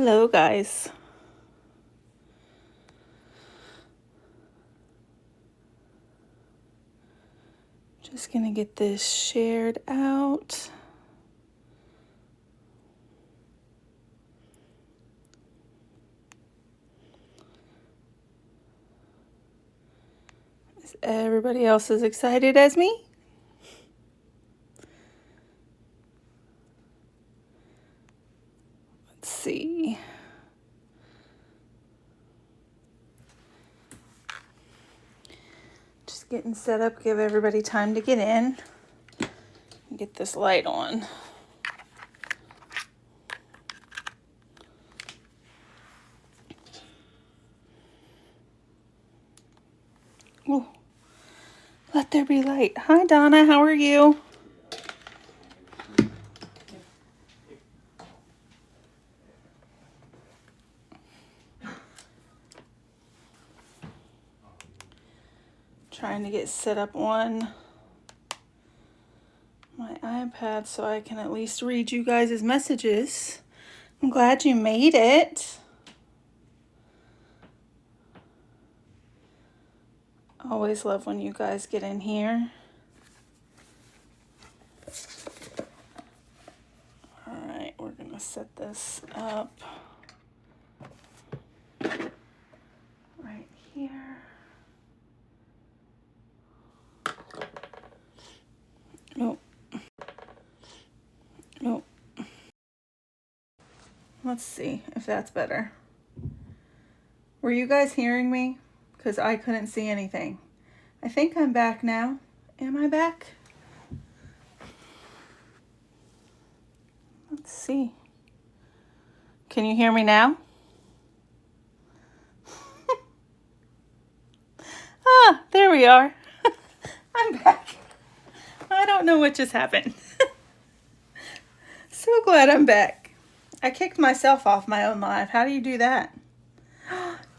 Hello guys. Just gonna get this shared out. Is everybody else as excited as me? Let's see. Just getting set up, give everybody time to get in. Get this light on. Ooh. Let there be light. Hi Donna, how are you? Trying to get set up on my iPad so I can at least read you guys' messages. I'm glad you made it. Always love when you guys get in here. All right, we're gonna set this up right here. Oh. Oh. Let's see if that's better. Were you guys hearing me? Because I couldn't see anything. I think I'm back now. Am I back? Let's see. Can you hear me now? Ah, there we are. I'm back. I don't know what just happened. So glad I'm back. I kicked myself off my own live. How do you do that?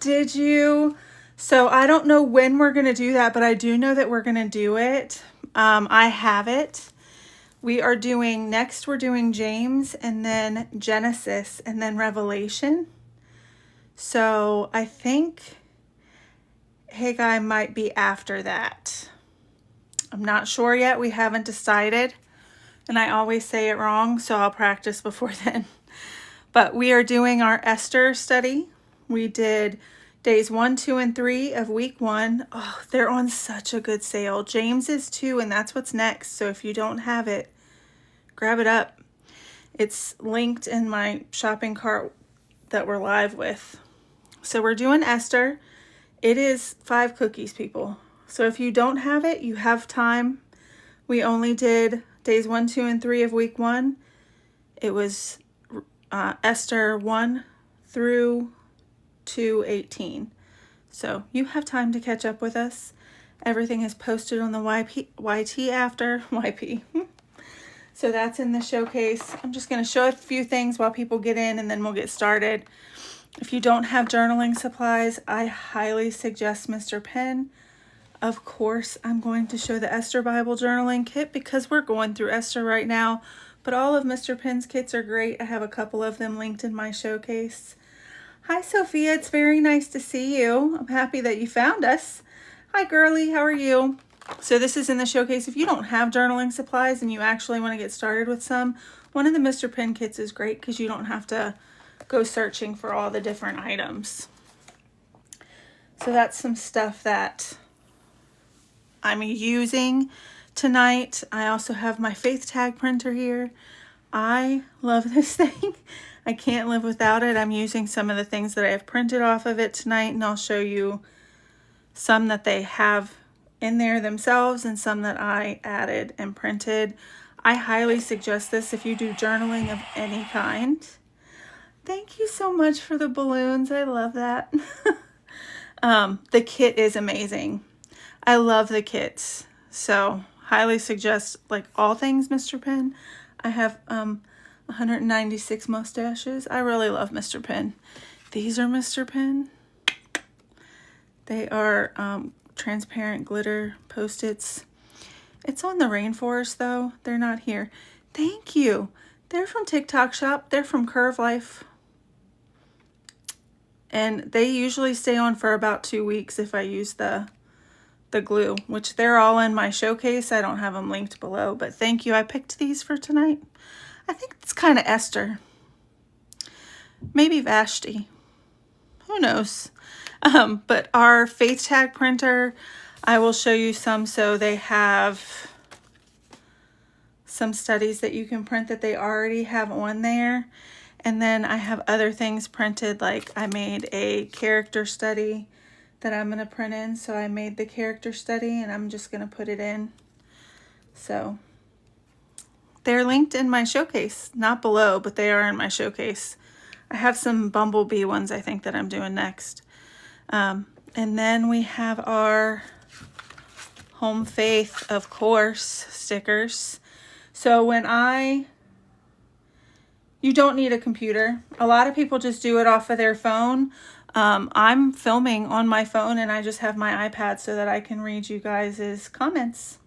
Did you? So I don't know when we're going to do that, but I do know that we're going to do it. I have it. We are doing, next we're doing James and then Genesis and then Revelation. So I think Haggai might be after that. I'm not sure yet. We haven't decided. And I always say it wrong, so I'll practice before then. But we are doing our Esther study. We did days 1, 2, and 3 of week 1. Oh, they're on such a good sale. James is too, and that's what's next. So if you don't have it, grab it up. It's linked in my shopping cart that we're live with. So we're doing Esther. It is 5 cookies, people. So if you don't have it, you have time. We only did days 1, 2, and 3 of week 1. It was Esther 1 through 2:18. So you have time to catch up with us. Everything is posted on the YT after YP. So that's in the showcase. I'm just going to show a few things while people get in and then we'll get started. If you don't have journaling supplies, I highly suggest Mr. Pen. Of course, I'm going to show the Esther Bible journaling kit because we're going through Esther right now. But all of Mr. Pen's kits are great. I have a couple of them linked in my showcase. Hi, Sophia. It's very nice to see you. I'm happy that you found us. Hi, girly. How are you? So this is in the showcase. If you don't have journaling supplies and you actually want to get started with some, one of the Mr. Pen kits is great because you don't have to go searching for all the different items. So that's some stuff that I'm using tonight. I also have my faith tag printer here. I love this thing. I can't live without it. I'm using some of the things that I have printed off of it tonight, and I'll show you some that they have in there themselves and some that I added and printed. I highly suggest this if you do journaling of any kind. Thank you so much for the balloons. I love that. The kit is amazing. I love the kits. So highly suggest like all things Mr. Pen. I have 196 mustaches. I really love Mr. Pen. These are Mr. Pen. They are transparent glitter Post-its. It's on the Rainforest though. They're not here. Thank you. They're from Tik Tok shop. They're from Curve Life. And they usually stay on for about 2 weeks if I use the glue, which they're all in my showcase. I don't have them linked below, but thank you. I picked these for tonight. I think it's kind of Esther. Maybe Vashti. Who knows? But our faith tag printer, I will show you some. So they have some studies that you can print that they already have on there. And then I have other things printed, like I made a character study that I'm going to print in. So I made the character study and I'm just going to put it in. So they're linked in my showcase, not below, but they are in my showcase. I have some bumblebee ones I think that I'm doing next. And then we have our Home Faith, of course, stickers. So you don't need a computer. A lot of people just do it off of their phone. I'm filming on my phone and I just have my iPad so that I can read you guys' comments.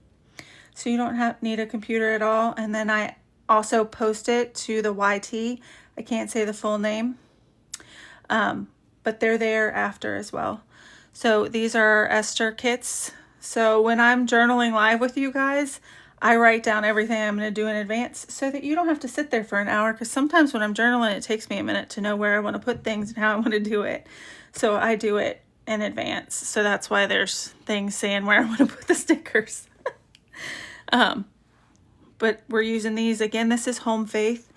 So you don't need a computer at all. And then I also post it to the YT. I can't say the full name, but they're there after as well. So these are our Esther kits. So when I'm journaling live with you guys, I write down everything I'm going to do in advance so that you don't have to sit there for an hour, because sometimes when I'm journaling, it takes me a minute to know where I want to put things and how I want to do it. So I do it in advance. So that's why there's things saying where I want to put the stickers. But we're using these. Again, this is Home Faith.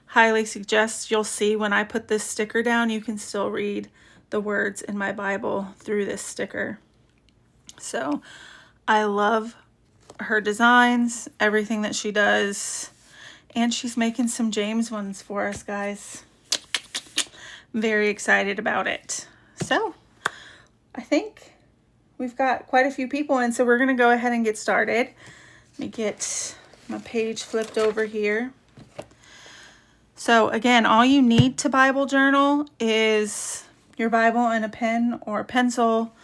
Highly suggest, you'll see when I put this sticker down, you can still read the words in my Bible through this sticker. So I love her designs, everything that she does, and she's making some James ones for us, guys. Very excited about it. So I think we've got quite a few people in, so we're going to go ahead and get started. Let me get my page flipped over here. So again, all you need to Bible journal is your Bible and a pen or a pencil,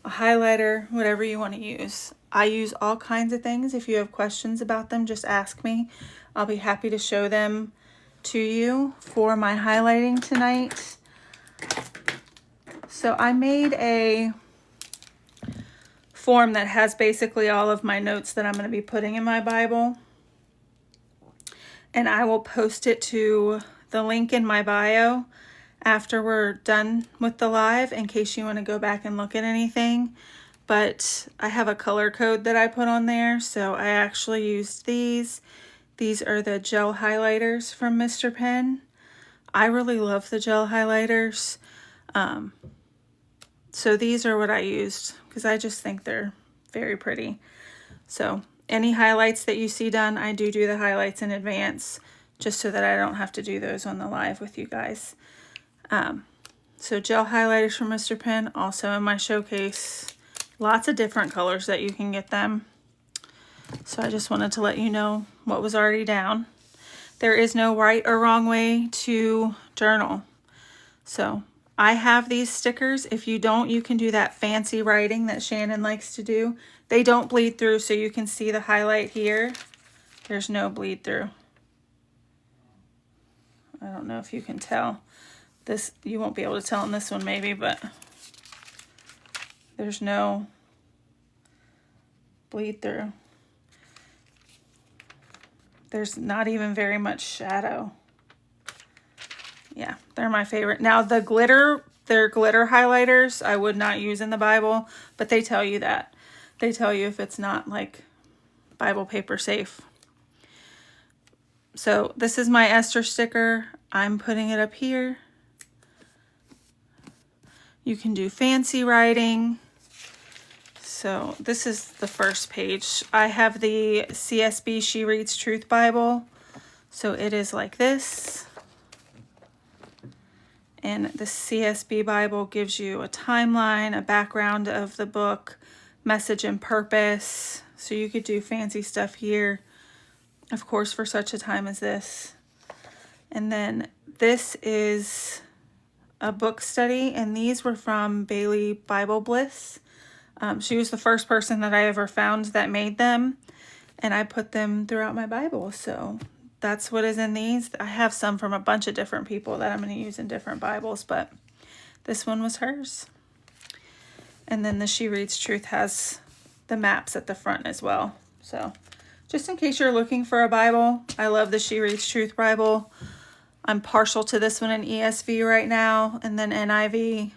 a highlighter, whatever you want to use. I use all kinds of things. If you have questions about them, just ask me. I'll be happy to show them to you for my highlighting tonight. So I made a form that has basically all of my notes that I'm going to be putting in my Bible. And I will post it to the link in my bio after we're done with the live, in case you want to go back and look at anything. But I have a color code that I put on there, so I actually used these. These are the gel highlighters from Mr. Pen. I really love the gel highlighters. So these are what I used because I just think they're very pretty. So any highlights that you see done, I do the highlights in advance just so that I don't have to do those on the live with you guys. So gel highlighters from Mr. Pen, also in my showcase. Lots of different colors that you can get them. So I just wanted to let you know what was already down. There is no right or wrong way to journal. So I have these stickers. If you don't, you can do that fancy writing that Shannon likes to do. They don't bleed through, so you can see the highlight here. There's no bleed through. I don't know if you can tell. This, you won't be able to tell in this one maybe, but there's no bleed through. There's not even very much shadow. Yeah, they're my favorite. Now the glitter, they're glitter highlighters. I would not use in the Bible, but they tell you that. They tell you if it's not like Bible paper safe. So this is my Esther sticker. I'm putting it up here. You can do fancy writing. So this is the first page. I have the CSB She Reads Truth Bible. So it is like this. And the CSB Bible gives you a timeline, a background of the book, message and purpose. So you could do fancy stuff here, of course, for such a time as this. And then this is a book study, and these were from Bailey Bible Bliss. She was the first person that I ever found that made them, and I put them throughout my Bible. So that's what is in these. I have some from a bunch of different people that I'm going to use in different Bibles, but This one was hers. And then the She Reads Truth has the maps at the front as well. So just in case you're looking for a Bible, I love the She Reads Truth Bible. I'm partial to this one in ESV right now, and then NIV,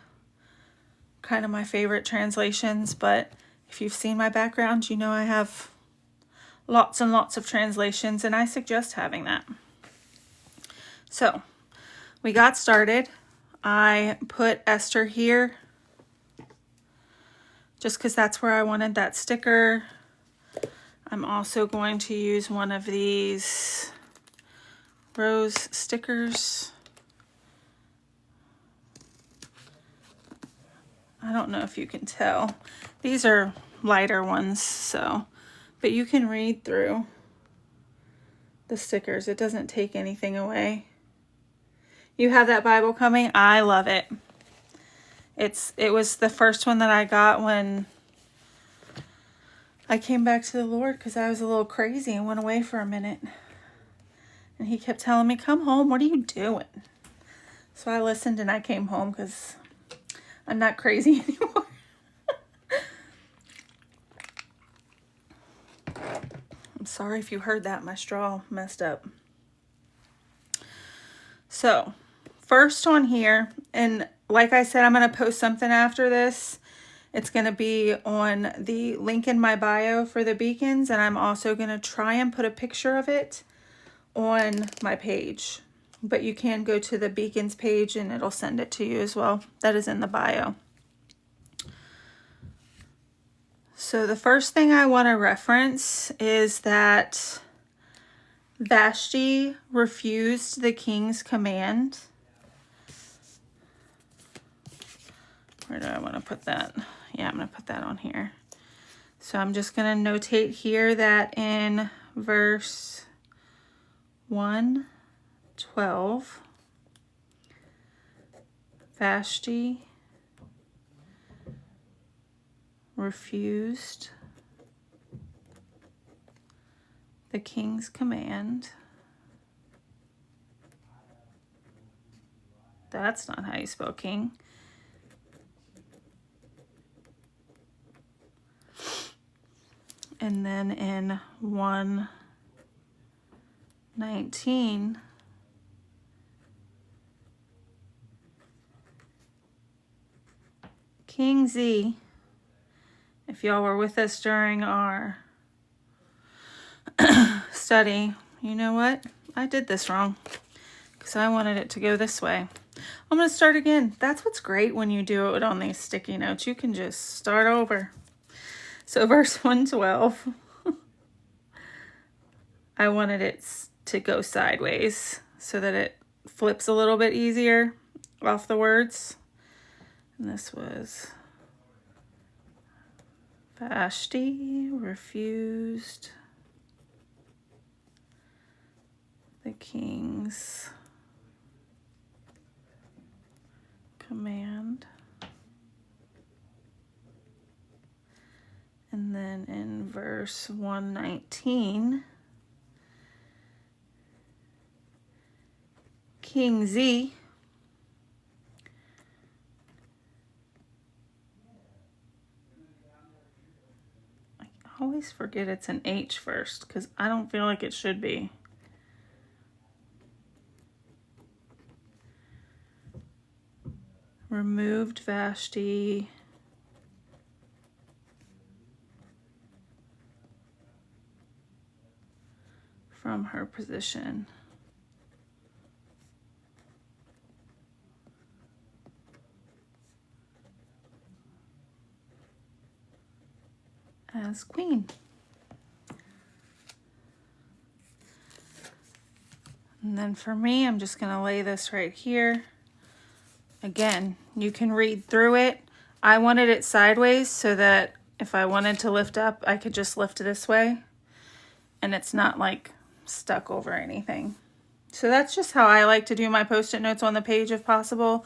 kind of my favorite translations. But if you've seen my background, you know I have lots and lots of translations, and I suggest having that. So we got started. I put Esther here just because that's where I wanted that sticker. I'm also going to use one of these rose stickers. I don't know if you can tell. These are lighter ones, so, but you can read through the stickers. It doesn't take anything away. You have that Bible coming? I love it. It was the first one that I got when I came back to the Lord, because I was a little crazy and went away for a minute. And he kept telling me, come home, what are you doing? So I listened and I came home because I'm not crazy anymore. I'm sorry if you heard that. My straw messed up. So first on here, and like I said, I'm going to post something after this. It's going to be on the link in my bio for the beacons, and I'm also going to try and put a picture of it on my page. But you can go to the beacons page and it'll send it to you as well. That is in the bio. So the first thing I want to reference is that Vashti refused the king's command. Where do I want to put that? Yeah, I'm going to put that on here. So I'm just going to notate here that in verse 1:12, Vashti refused the king's command. That's not how you spell king. And then in 1:19, King Z, if y'all were with us during our study, you know what? I did this wrong because I wanted it to go this way. I'm going to start again. That's what's great when you do it on these sticky notes. You can just start over. So verse 1:12, I wanted it to go sideways so that it flips a little bit easier off the words. And this was Vashti refused the king's command. And then in verse 1:19, King Z I always forget it's an H first because I don't feel like it should be. Removed Vashti from her position as queen. And then for me, I'm just going to lay this right here. Again, you can read through it. I wanted it sideways so that if I wanted to lift up, I could just lift this way. And it's not like stuck over anything. So that's just how I like to do my Post-it notes on the page if possible,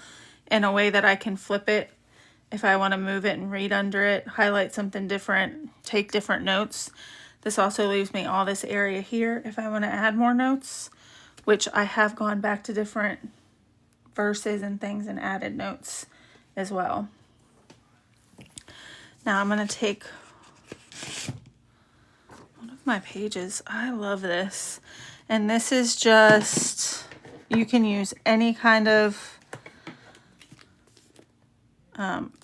in a way that I can flip it if I want to move it and read under it, highlight something different, take different notes. This also leaves me all this area here if I want to add more notes, which I have gone back to different verses and things and added notes as well. Now I'm going to take one of my pages. I love this. And this is just, you can use any kind of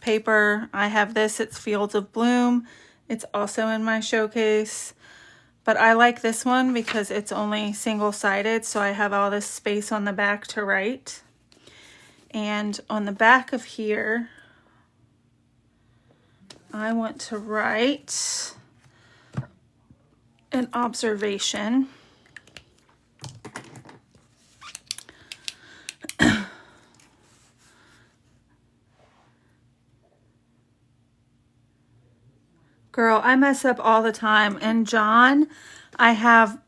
paper. I have this, it's Fields of Bloom. It's also in my showcase. But I like this one because it's only single-sided, so I have all this space on the back to write. And on the back of here, I want to write an observation. Girl, I mess up all the time. And John, I have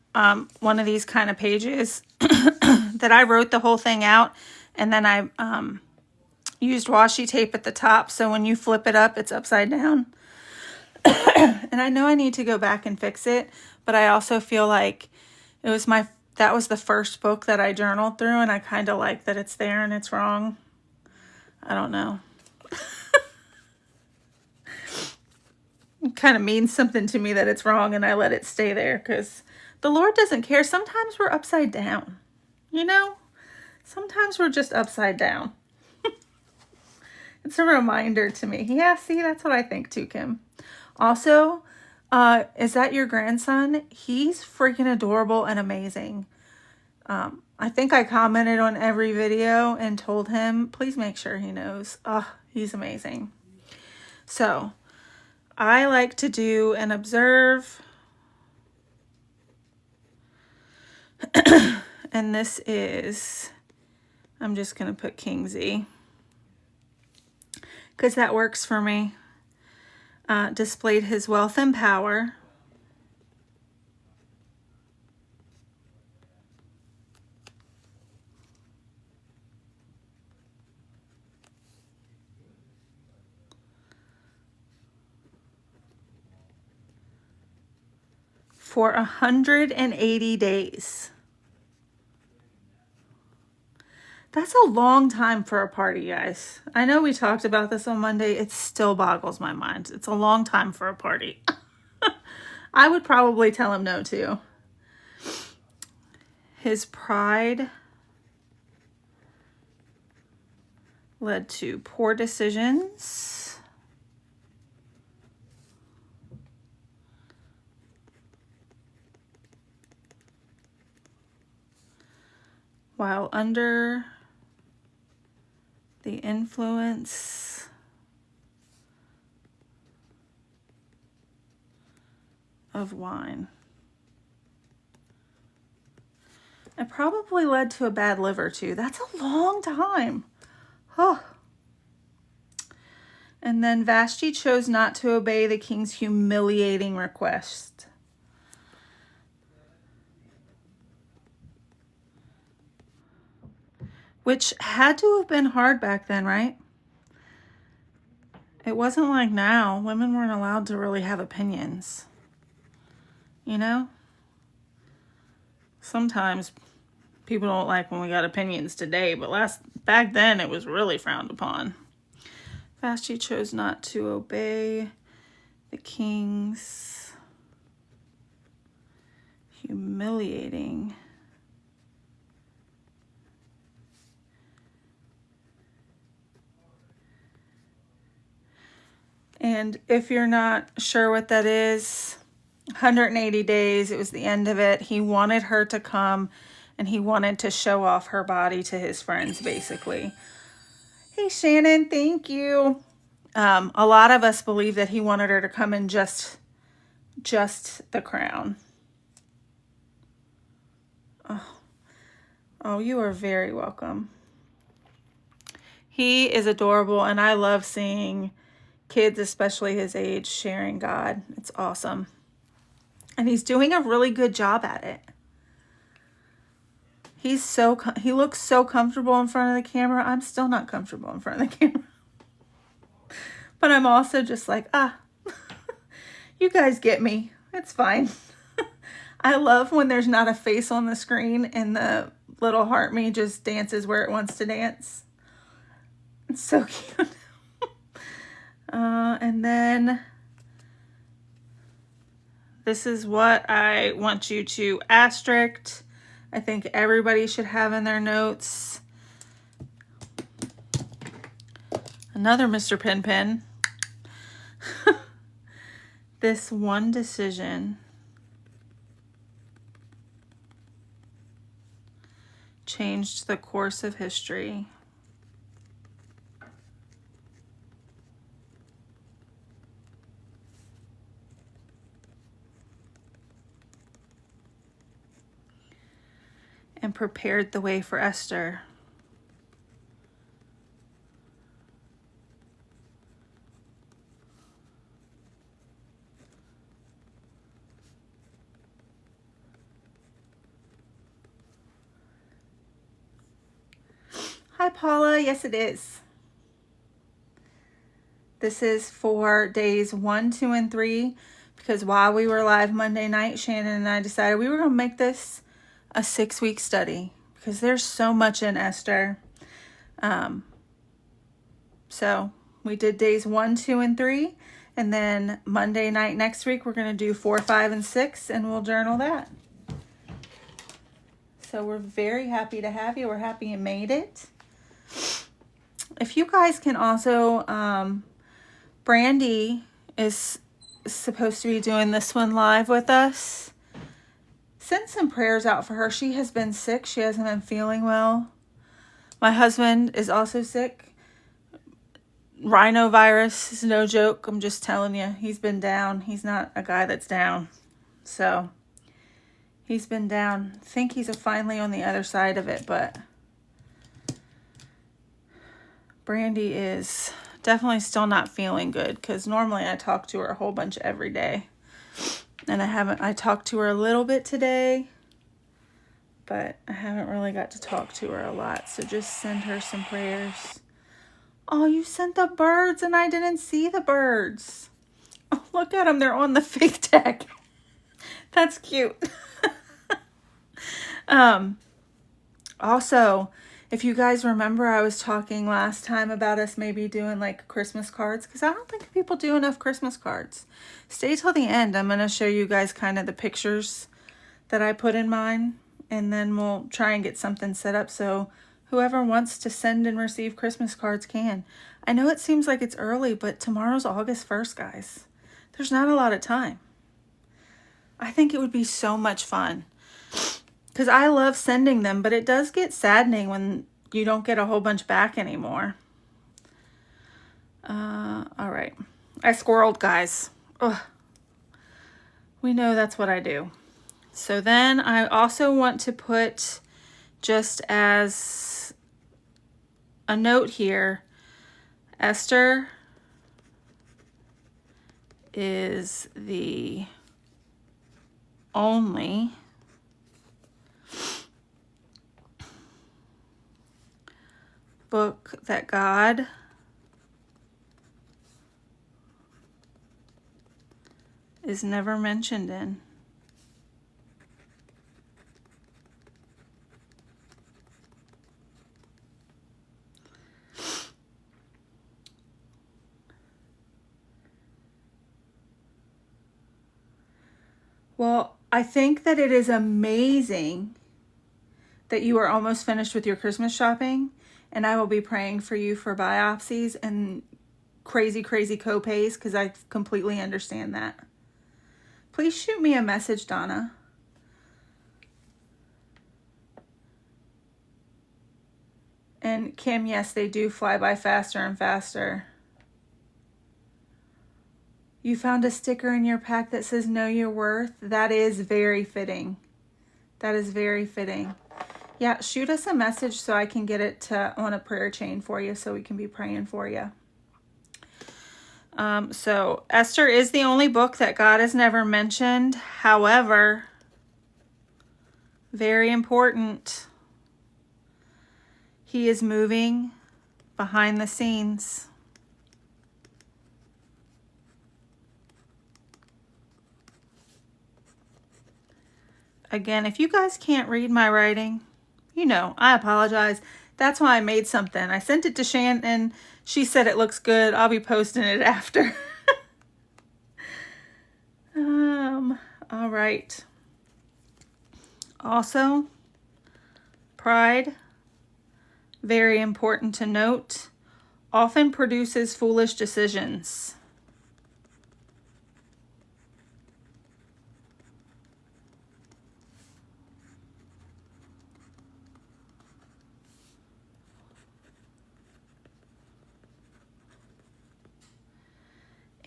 one of these kind of pages that I wrote the whole thing out, and then I used washi tape at the top, so when you flip it up, it's upside down. And I know I need to go back and fix it, but I also feel like that was the first book that I journaled through, and I kind of like that it's there and it's wrong. I don't know. It kind of means something to me that it's wrong, and I let it stay there because the Lord doesn't care. Sometimes we're upside down, you know? Sometimes we're just upside down. It's a reminder to me. Yeah, see, that's what I think too, Kim. Also, is that your grandson? He's freaking adorable and amazing. I think I commented on every video and told him, please make sure he knows. Oh, he's amazing. So, I like to do and observe. And this is, I'm just going to put King Z, because that works for me. Displayed his wealth and power. For 180 days. That's a long time for a party, guys. I know we talked about this on Monday. It still boggles my mind. It's a long time for a party. I would probably tell him no too. His pride led to poor decisions. While under the influence of wine. It probably led to a bad liver too. That's a long time. Oh. And then Vashti chose not to obey the king's humiliating request. Which had to have been hard back then, right? It wasn't like now. Women weren't allowed to really have opinions. You know? Sometimes people don't like when we got opinions today, but back then it was really frowned upon. Vashti chose not to obey the king's humiliating . And if you're not sure what that is, 180 days, it was the end of it. He wanted her to come, and he wanted to show off her body to his friends, basically. Hey, Shannon, thank you. A lot of us believe that he wanted her to come in just the crown. Oh, you are very welcome. He is adorable, and I love seeing kids, especially his age, sharing God. It's awesome. And he's doing a really good job at it. He looks so comfortable in front of the camera. I'm still not comfortable in front of the camera. But I'm also just like, you guys get me. It's fine. I love when there's not a face on the screen and the little heart me just dances where it wants to dance. It's so cute. And then this is what I want you to asterisk. I think everybody should have in their notes. Another Mr. Pen Pen. This one decision changed the course of history. And prepared the way for Esther. Hi, Paula. Yes, it is. This is for days 1, 2, and 3, because while we were live Monday night, Shannon and I decided we were going to make this a 6-week study because there's so much in Esther. So we did days 1, 2, and 3, and then Monday night next week we're going to do 4, 5, and 6, and we'll journal that. So we're very happy to have you. We're happy you made it. If you guys can also, Brandy is supposed to be doing this one live with us. Send some prayers out for her. She has been sick. She hasn't been feeling well. My husband is also sick. Rhinovirus is no joke. I'm just telling you. He's been down. He's not a guy that's down. So, he's been down. I think he's finally on the other side of it, but Brandy is definitely still not feeling good because normally I talk to her a whole bunch every day. And I talked to her a little bit today, but I haven't really got to talk to her a lot. So just send her some prayers. Oh, you sent the birds and I didn't see the birds. Oh, look at them. They're on the fig deck. That's cute. Also, if you guys remember, I was talking last time about us maybe doing like Christmas cards, because I don't think people do enough Christmas cards. Stay till the end. I'm going to show you guys kind of the pictures that I put in mine, and then we'll try and get something set up so whoever wants to send and receive Christmas cards can. I know it seems like it's early, but tomorrow's August 1st, guys. There's not a lot of time. I think it would be so much fun. Because I love sending them, but it does get saddening when you don't get a whole bunch back anymore. All right. I squirreled, guys. Ugh. We know that's what I do. So then I also want to put, just as a note here, Esther is the only book that God is never mentioned in. Well, I think that it is amazing that you are almost finished with your Christmas shopping, and I will be praying for you for biopsies and crazy, crazy copays, because I completely understand that. Please shoot me a message, Donna. And Kim, yes, they do fly by faster and faster. You found a sticker in your pack that says know your worth. That is very fitting. That is very fitting. Yeah, shoot us a message so I can get it on a prayer chain for you so we can be praying for you. So Esther is the only book that God has never mentioned. However, very important, He is moving behind the scenes. Again, if you guys can't read my writing, you know, I apologize. That's why I made something. I sent it to Shannon. She said it looks good. I'll be posting it after. All right. Also, pride, very important to note, often produces foolish decisions.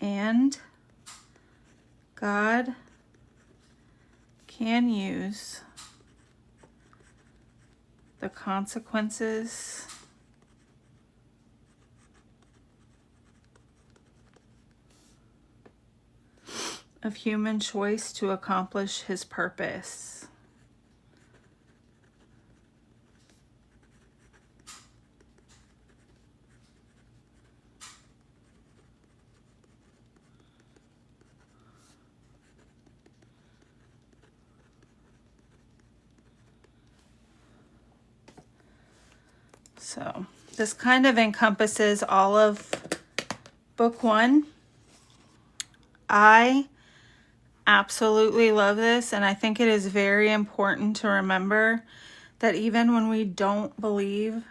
And God can use the consequences of human choice to accomplish his purpose. So this kind of encompasses all of book 1. I absolutely love this, and I think it is very important to remember that even when we don't believe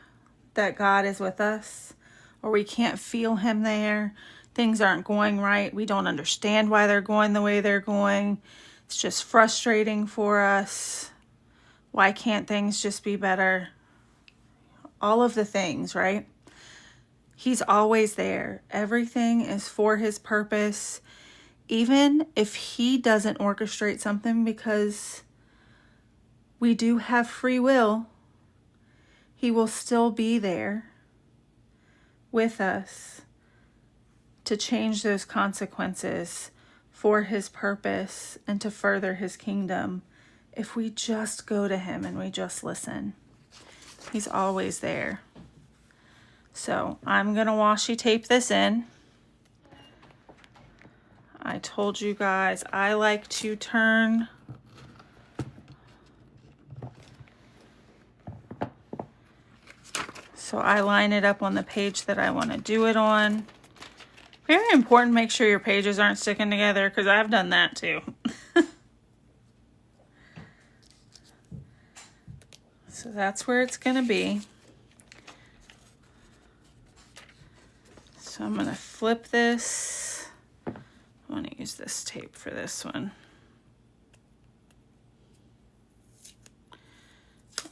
that God is with us, or we can't feel him there, things aren't going right, we don't understand why they're going the way they're going, it's just frustrating for us, why can't things just be better? All of the things, right? He's always there. Everything is for his purpose. Even if he doesn't orchestrate something, because we do have free will, he will still be there with us to change those consequences for his purpose and to further his kingdom if we just go to him and we just listen. He's always there. So I'm going to washi tape this in. I told you guys I like to turn so I line it up on the page that I want to do it on. Very important, make sure your pages aren't sticking together, because I've done that too. So that's where it's going to be. So I'm going to flip this. I want to use this tape for this one.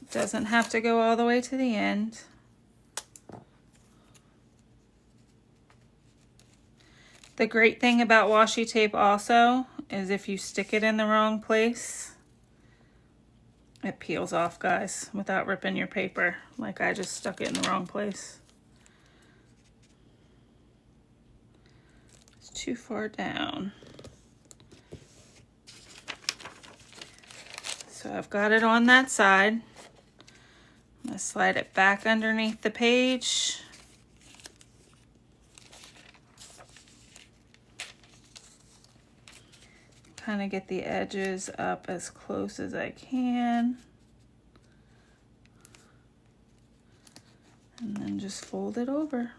It doesn't have to go all the way to the end. The great thing about washi tape also is if you stick it in the wrong place, it peels off, guys, without ripping your paper. Like I just stuck it in the wrong place. It's too far down. So I've got it on that side. I'm going to slide it back underneath the page. Kind of get the edges up as close as I can. And then just fold it over.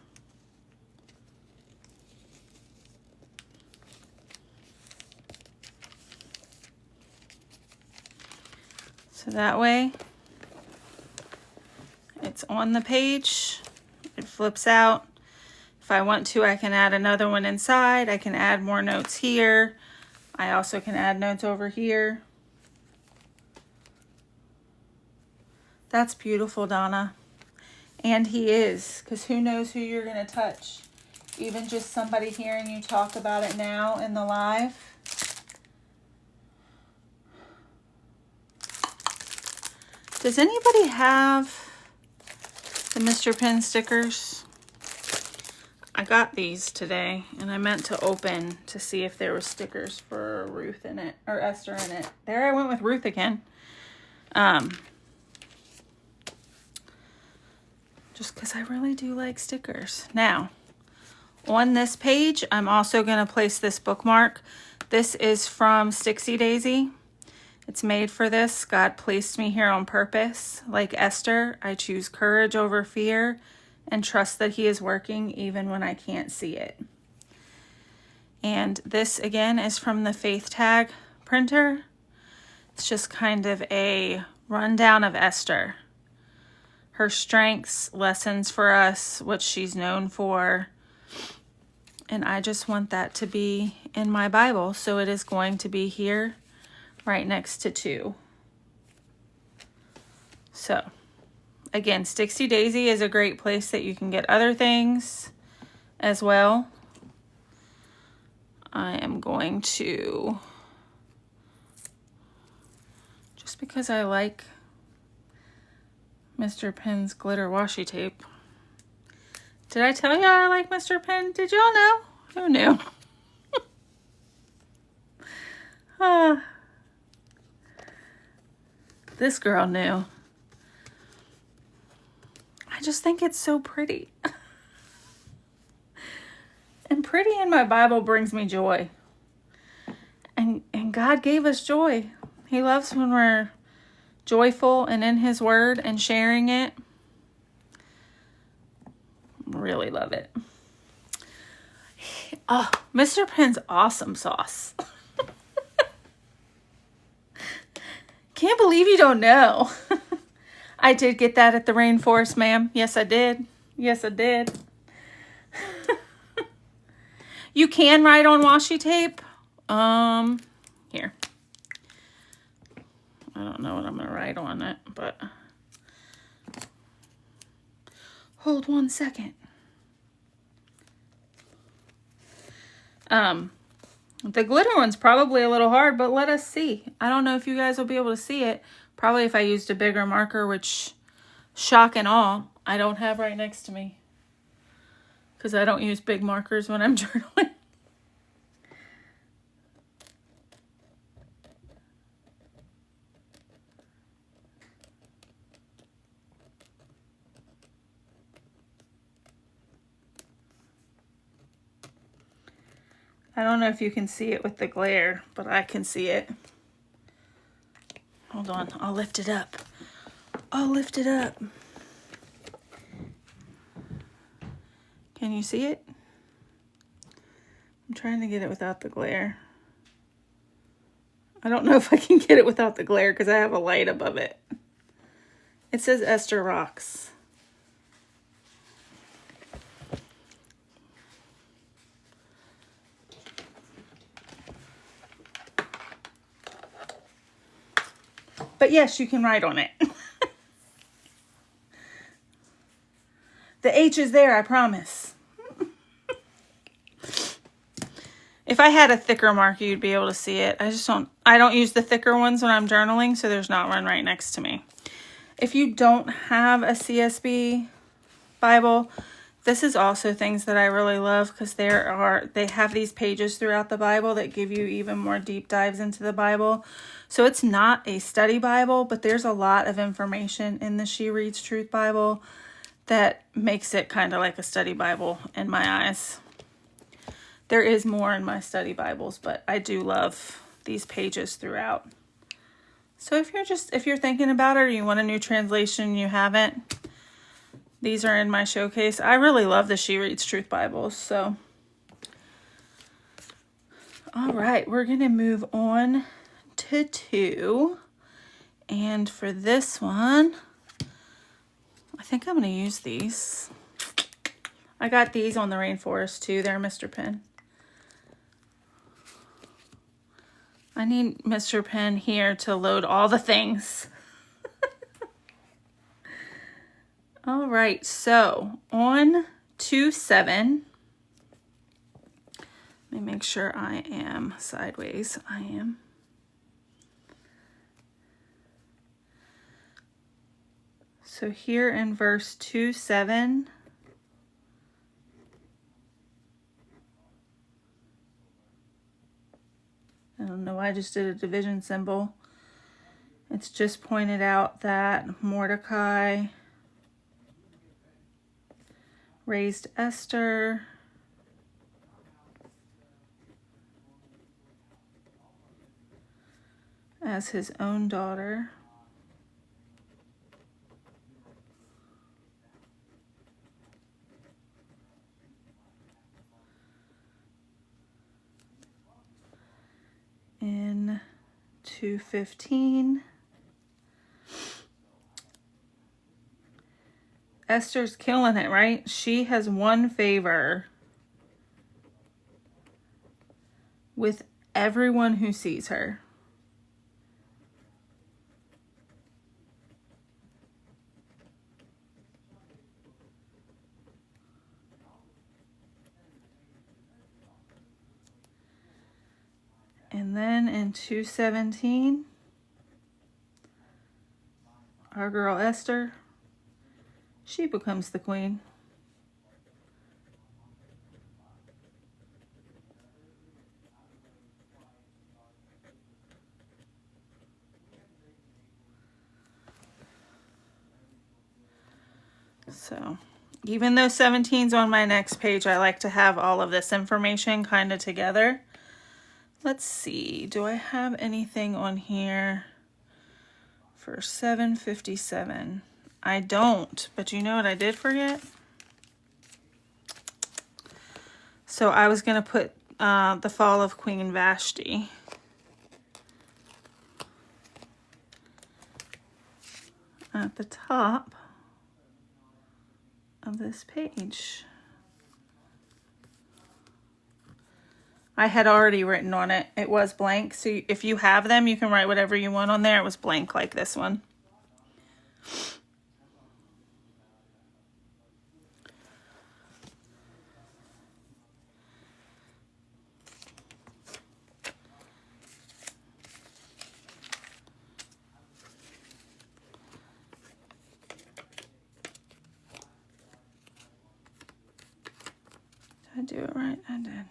So that way it's on the page, it flips out. If I want to, I can add another one inside. I can add more notes here. I also can add notes over here. That's beautiful, Donna. And he is, because who knows who you're going to touch. Even just somebody hearing you talk about it now in the live. Does anybody have the Mr. Pen stickers? I got these today, and I meant to open to see if there were stickers for Ruth in it, or Esther in it. There I went with Ruth again. Just because I really do like stickers. Now, on this page, I'm also going to place this bookmark. This is from Stixie Daisy. It's made for this. God placed me here on purpose. Like Esther, I choose courage over fear and trust that he is working even when I can't see it. And this again is from the Faith Tag printer. It's just kind of a rundown of Esther. Her strengths, lessons for us, what she's known for. And I just want that to be in my Bible. So it is going to be here right next to 2. So again, Stixy Daisy is a great place that you can get other things as well. I am going to, just because I like Mr. Penn's glitter washi tape. Did I tell y'all I like Mr. Penn? Did y'all know? Who knew? This girl knew. I just think it's so pretty. And pretty in my Bible brings me joy. And God gave us joy. He loves when we're joyful and in his word and sharing it. Really love it. Oh, Mr. Penn's awesome sauce. Can't believe you don't know. I did get that at the rainforest, ma'am. Yes, I did. Yes, I did. You can write on washi tape. Here. I don't know what I'm going to write on it, but hold 1 second. The glitter one's probably a little hard, but let us see. I don't know if you guys will be able to see it. Probably if I used a bigger marker, which, shock and awe, I don't have right next to me. Because I don't use big markers when I'm journaling. I don't know if you can see it with the glare, but I can see it. Hold on, I'll lift it up. I'll lift it up. Can you see it? I'm trying to get it without the glare. I don't know if I can get it without the glare because I have a light above it. It says Esther Rocks. But yes, you can write on it. The H is there, I promise. If I had a thicker marker, you'd be able to see it. I don't use the thicker ones when I'm journaling, so there's not one right next to me. If you don't have a CSB Bible, this is also things that I really love because they have these pages throughout the Bible that give you even more deep dives into the Bible. So it's not a study Bible, but there's a lot of information in the She Reads Truth Bible that makes it kind of like a study Bible in my eyes. There is more in my study Bibles, but I do love these pages throughout. So if you're thinking about it or you want a new translation, you haven't, these are in my showcase. I really love the She Reads Truth Bibles. So, all right, we're going to move on to 2. And for this one, I think I'm going to use these. I got these on the rainforest too. They're Mr. Penn. I need Mr. Penn here to load all the things. All right, so on 2-7, let me make sure I am sideways. I am. So here in verse 2-7, I don't know why I just did a division symbol. It's just pointed out that Mordecai raised Esther. as his own daughter. In 2:15. Esther's killing it, right? She has won favor with everyone who sees her. And then in 2:17, our girl Esther, she becomes the queen. So even though 17's on my next page, I like to have all of this information kind of together. Let's see, do I have anything on here for 7:57? I don't, but you know what I did forget? So I was going to put the fall of Queen Vashti. At the top of this page. I had already written on it. It was blank. So if you have them, you can write whatever you want on there. It was blank like this one. Did I do it right? I did.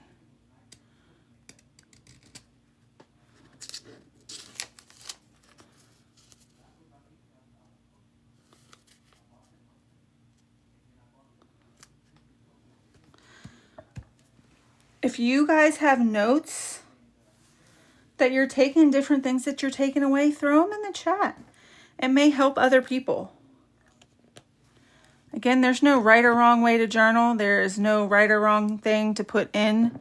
If you guys have notes that you're taking, different things that you're taking away, throw them in the chat. It may help other people. Again, there's no right or wrong way to journal. There is no right or wrong thing to put in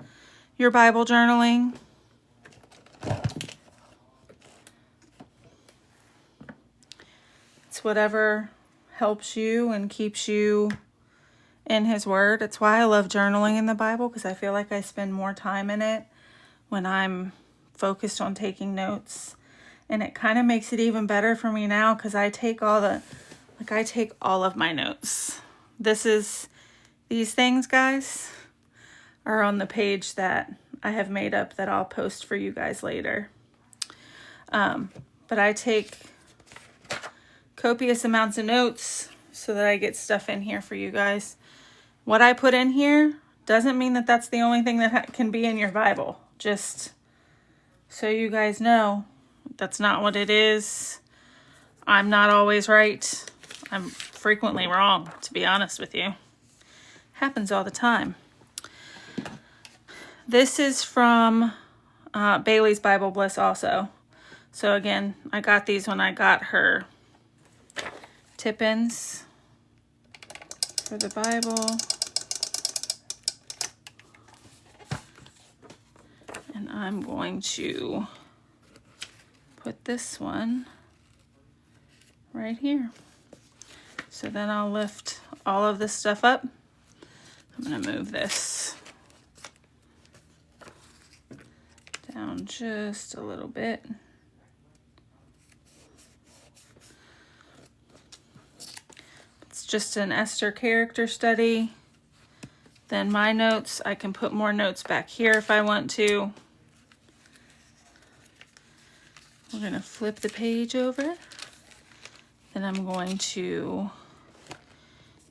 your Bible journaling. It's whatever helps you and keeps you in His Word. It's why I love journaling in the Bible, because I feel like I spend more time in it when I'm focused on taking notes. And it kind of makes it even better for me now, because I take all of my notes. These things, guys, are on the page that I have made up that I'll post for you guys later. But I take copious amounts of notes so that I get stuff in here for you guys. What I put in here doesn't mean that that's the only thing that can be in your Bible. Just so you guys know, that's not what it is. I'm not always right. I'm frequently wrong, to be honest with you. Happens all the time. This is from Bailey's Bible Bliss also. So again, I got these when I got her tip-ins for the Bible. And I'm going to put this one right here. So then I'll lift all of this stuff up. I'm going to move this down just a little bit. It's just an Esther character study. Then my notes, I can put more notes back here if I want to. We're going to flip the page over. Then I'm going to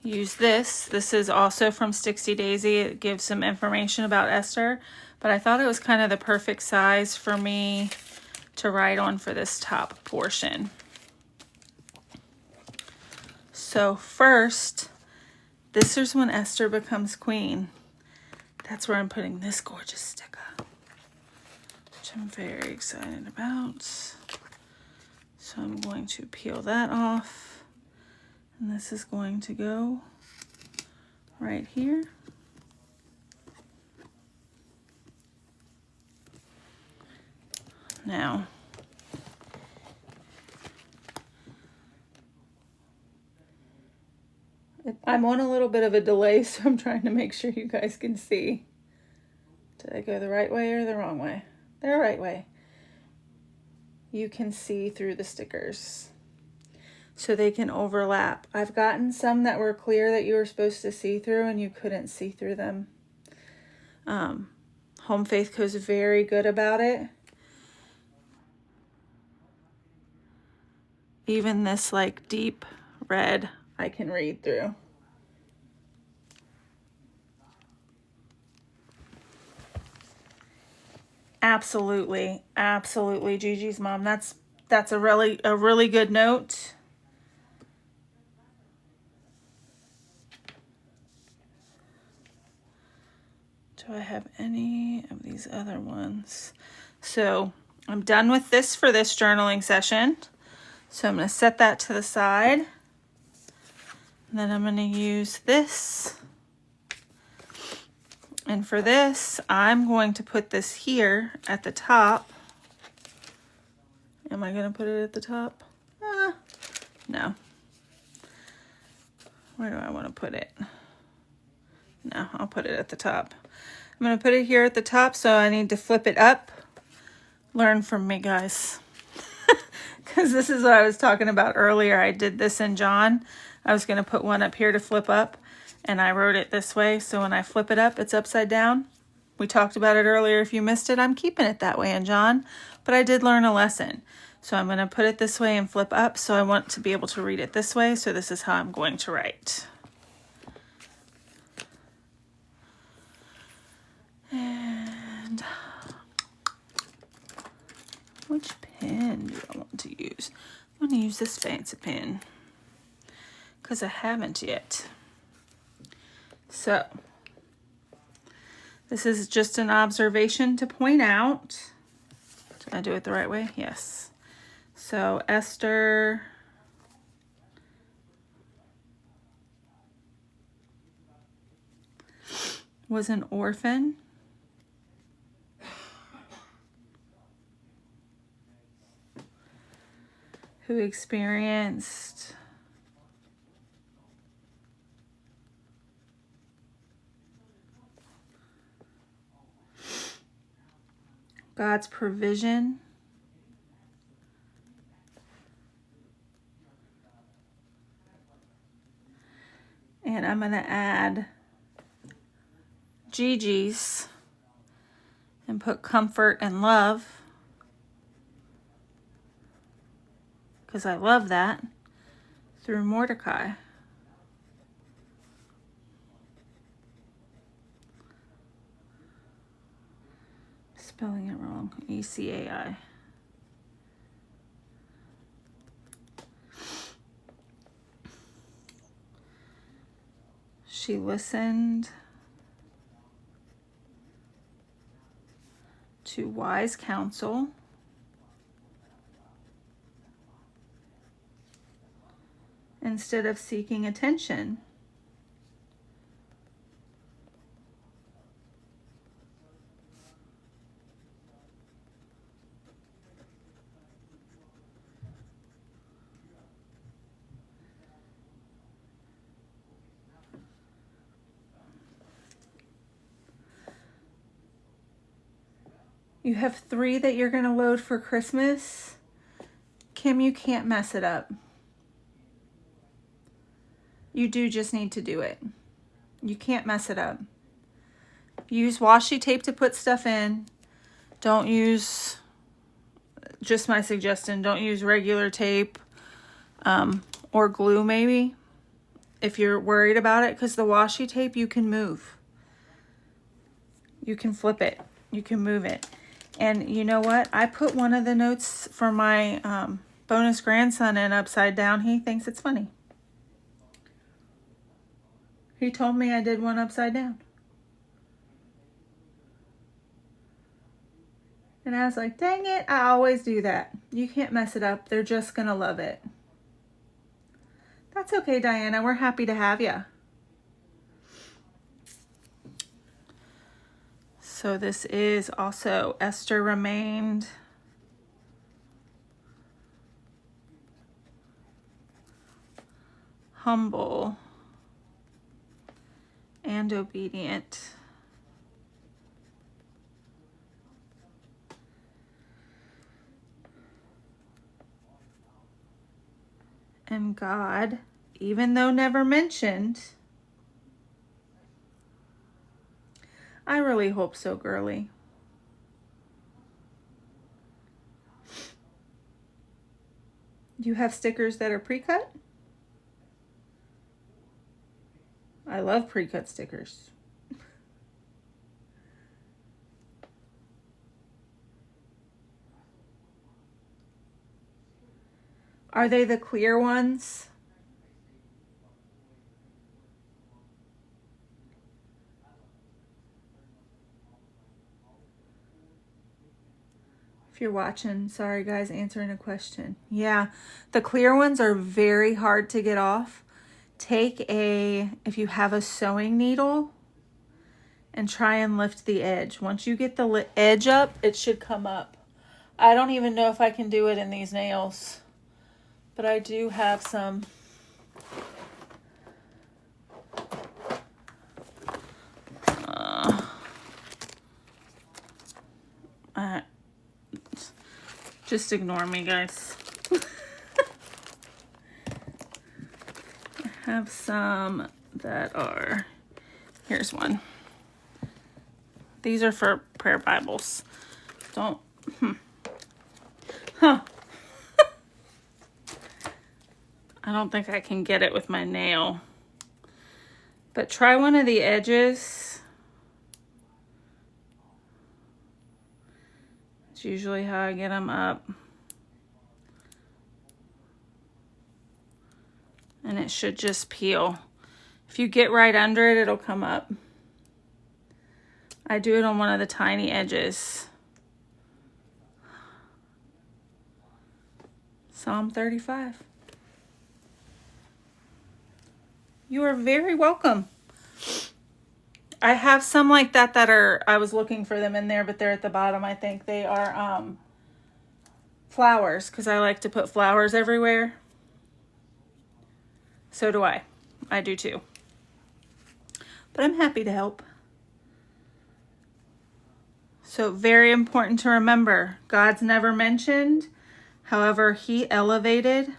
use this. This is also from Stixy Daisy. It gives some information about Esther, but I thought it was kind of the perfect size for me to write on for this top portion. So first, this is when Esther becomes queen. That's where I'm putting this gorgeous sticker, which I'm very excited about. So I'm going to peel that off, and this is going to go right here. Now, I'm on a little bit of a delay, so I'm trying to make sure you guys can see. Did I go the right way or the wrong way? The right way. You can see through the stickers, so they can overlap. I've gotten some that were clear that you were supposed to see through and you couldn't see through them. Home Faith Co. is very good about it. Even this like deep red, I can read through. Absolutely, absolutely, Gigi's mom. That's a really good note. Do I have any of these other ones? So I'm done with this for this journaling session. So I'm going to set that to the side. And then I'm going to use this. And for this, I'm going to put this here at the top. Am I going to put it at the top? No. Where do I want to put it? No, I'll put it at the top. I'm going to put it here at the top, so I need to flip it up. Learn from me, guys. Because this is what I was talking about earlier. I did this in John. I was going to put one up here to flip up, and I wrote it this way, so when I flip it up, it's upside down. We talked about it earlier. If you missed it, I'm keeping it that way in John, but I did learn a lesson. So I'm going to put it this way and flip up, so I want to be able to read it this way, so this is how I'm going to write. And which pen do I want to use? I'm going to use this fancy pen because I haven't yet. So this is just an observation to point out. Did I do it the right way? Yes. So Esther was an orphan who experienced God's provision and I'm going to add Gigi's and put comfort and love because I love that through Mordecai. Spelling it wrong. E-C-A-I. She listened to wise counsel instead of seeking attention. You have 3 that you're going to load for Christmas. Kim, you can't mess it up. You do just need to do it. You can't mess it up. Use washi tape to put stuff in. Don't use, just my suggestion, don't use regular tape or glue maybe if you're worried about it, because the washi tape you can move. You can flip it. You can move it. And you know what? I put one of the notes for my bonus grandson in upside down. He thinks it's funny. He told me I did one upside down. And I was like, dang it, I always do that. You can't mess it up. They're just going to love it. That's okay, Diana. We're happy to have you. So this is also Esther remained humble and obedient. And God, even though never mentioned, I really hope so, girly. You have stickers that are pre-cut? I love pre-cut stickers. Are they the clear ones? If you're watching, sorry guys, answering a question. Yeah, the clear ones are very hard to get off. If you have a sewing needle, and try and lift the edge. Once you get the edge up, it should come up. I don't even know if I can do it in these nails, but I do have some. Just ignore me, guys. I have some that are, here's one. These are for prayer Bibles. Huh. I don't think I can get it with my nail. But try one of the edges. It's usually how I get them up. And it should just peel. If you get right under it, it'll come up. I do it on one of the tiny edges. Psalm 35. You are very welcome. I have some like that I was looking for them in there, but they're at the bottom. I think they are flowers, because I like to put flowers everywhere. So do I. I do too. But I'm happy to help. So very important to remember, God's never mentioned. However, he elevated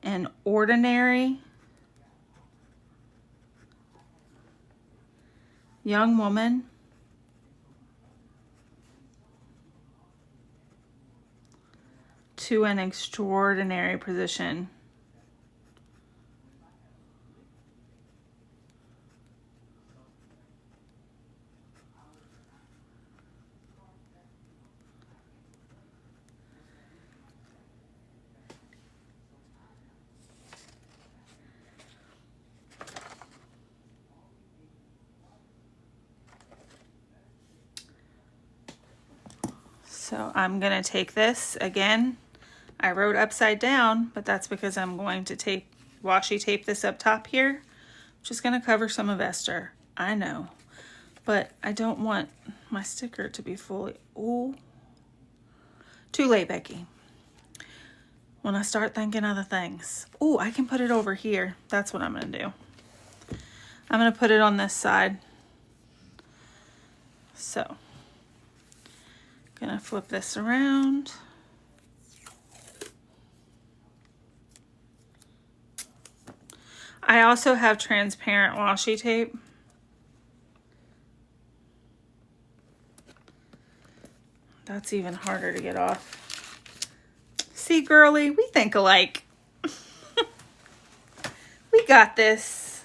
an ordinary young woman to an extraordinary position. So I'm going to take this again. I wrote upside down, but that's because I'm going to washi tape this up top here. I'm just going to cover some of Esther. I know, but I don't want my sticker to be fully, ooh. Too late, Becky. When I start thinking other things. Ooh, I can put it over here. That's what I'm going to do. I'm going to put it on this side. So, gonna flip this around. I also have transparent washi tape. That's even harder to get off. See, girly, we think alike. We got this.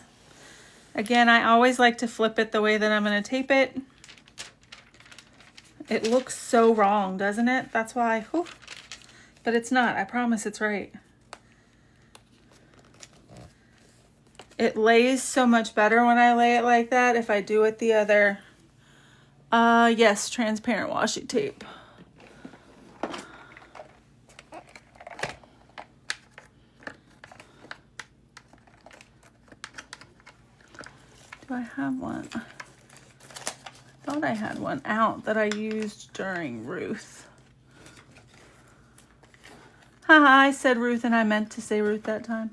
Again, I always like to flip it the way that I'm going to tape it. It looks so wrong, doesn't it? That's why, whew. But it's not. I promise it's right. It lays so much better when I lay it like that. If I do it the other Yes, transparent washi tape. Do I have one? I thought I had one out that I used during Ruth. Haha, I said Ruth and I meant to say Ruth that time.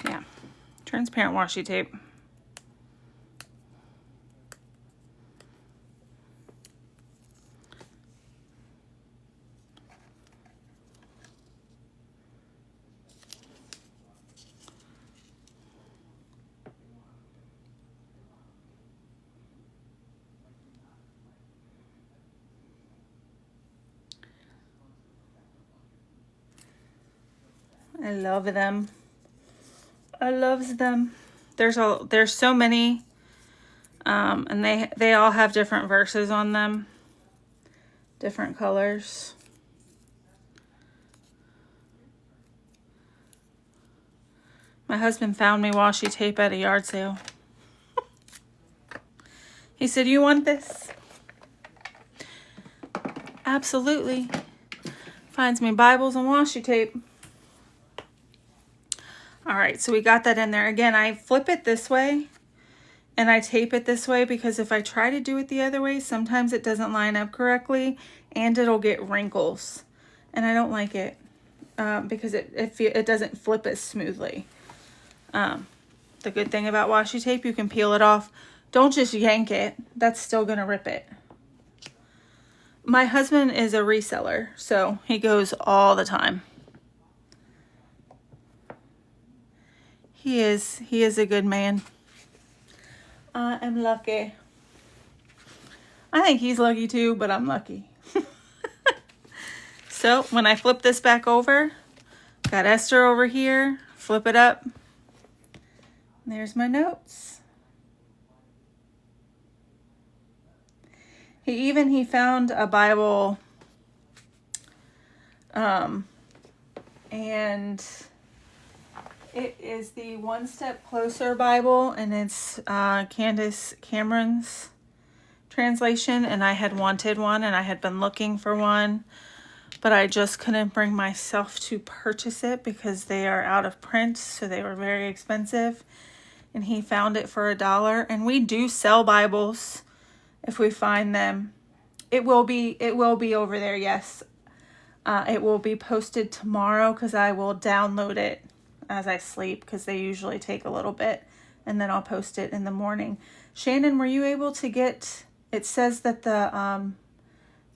Yeah, transparent washi tape. I love them. I loves them. There's so many, and they all have different verses on them, different colors. My husband found me washi tape at a yard sale. He said, "You want this?" Absolutely. Finds me Bibles and washi tape. All right, so we got that in there. Again, I flip it this way and I tape it this way because if I try to do it the other way, sometimes it doesn't line up correctly and it'll get wrinkles. And I don't like it because it doesn't flip as smoothly. The good thing about washi tape, you can peel it off. Don't just yank it. That's still going to rip it. My husband is a reseller, so he goes all the time. He is a good man. I am lucky. I think he's lucky too, but I'm lucky. So when I flip this back over, got Esther over here, flip it up. There's my notes. He found a Bible, and it is the One Step Closer Bible, and it's Candace Cameron's translation, and I had wanted one, and I had been looking for one, but I just couldn't bring myself to purchase it because they are out of print, so they were very expensive, and he found it for $1, and we do sell Bibles if we find them. It will be over there, yes. It will be posted tomorrow because I will download it as I sleep because they usually take a little bit, and then I'll post it in the morning. Shannon, were you able to get, it says that the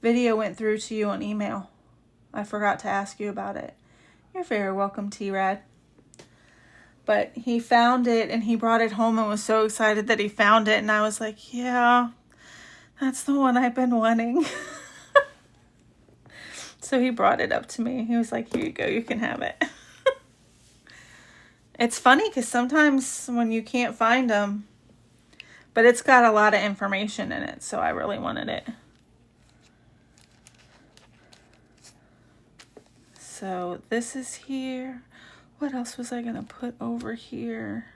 video went through to you on email. I forgot to ask you about it. You're very welcome, T-Rad. But he found it and he brought it home and was so excited that he found it, and I was like, yeah, that's the one I've been wanting. So he brought it up to me. He was like, here you go, you can have it. It's funny because sometimes when you can't find them, but it's got a lot of information in it, so I really wanted it. So this is here. What else was I going to put over here?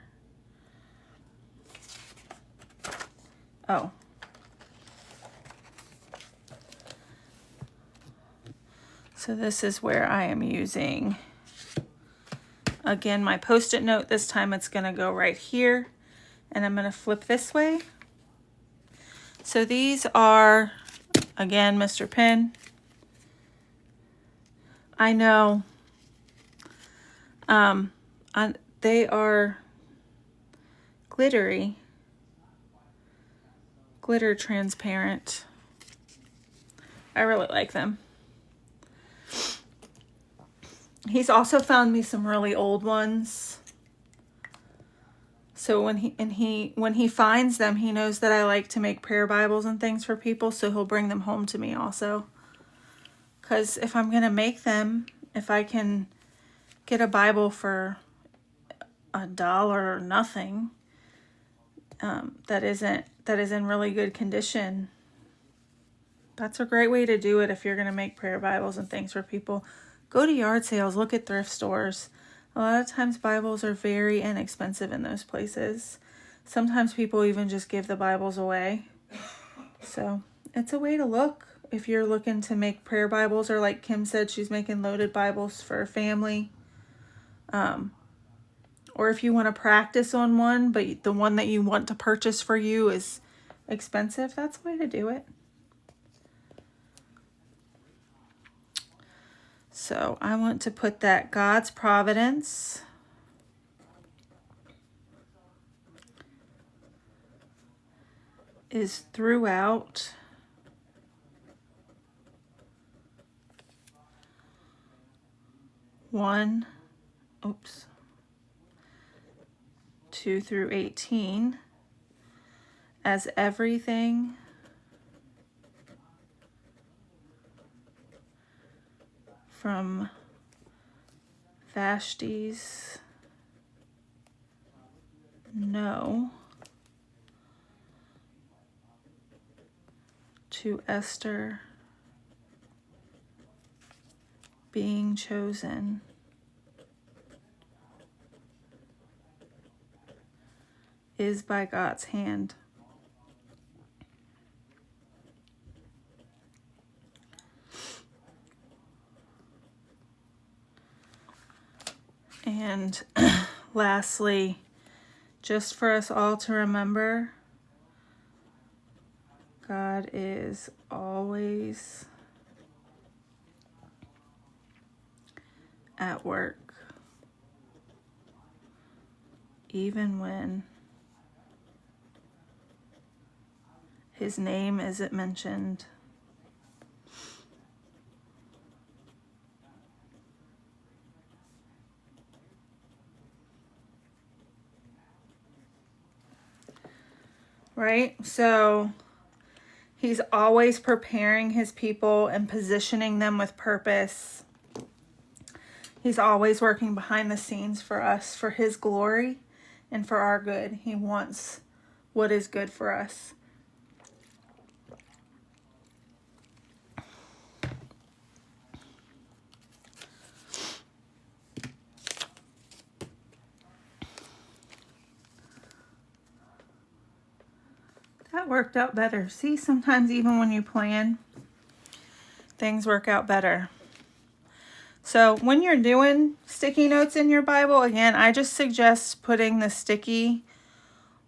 Oh. So this is where I am using, again, my Post-it note. This time it's going to go right here, and I'm going to flip this way. So these are, again, Mr. Pen. I know they are glittery, glitter transparent. I really like them. He's also found me some really old ones. So when he finds them, he knows that I like to make prayer Bibles and things for people, so he'll bring them home to me also. Because if I'm going to make them, if I can get a Bible for $1 or nothing, that is in really good condition, that's a great way to do it if you're going to make prayer Bibles and things for people. Go to yard sales, look at thrift stores. A lot of times Bibles are very inexpensive in those places. Sometimes people even just give the Bibles away. So it's a way to look if you're looking to make prayer Bibles, or like Kim said, she's making loaded Bibles for her family. Or if you want to practice on one, but the one that you want to purchase for you is expensive, that's a way to do it. So I want to put that God's providence is throughout one, 2 through 18, as everything from Vashti's no to Esther being chosen is by God's hand. And lastly, just for us all to remember, God is always at work, even when his name isn't mentioned. Right? So he's always preparing his people and positioning them with purpose. He's always working behind the scenes for us, for his glory and for our good. He wants what is good for us. That worked out better. See, sometimes even when you plan, things work out better. So when you're doing sticky notes in your Bible, again, I just suggest putting the sticky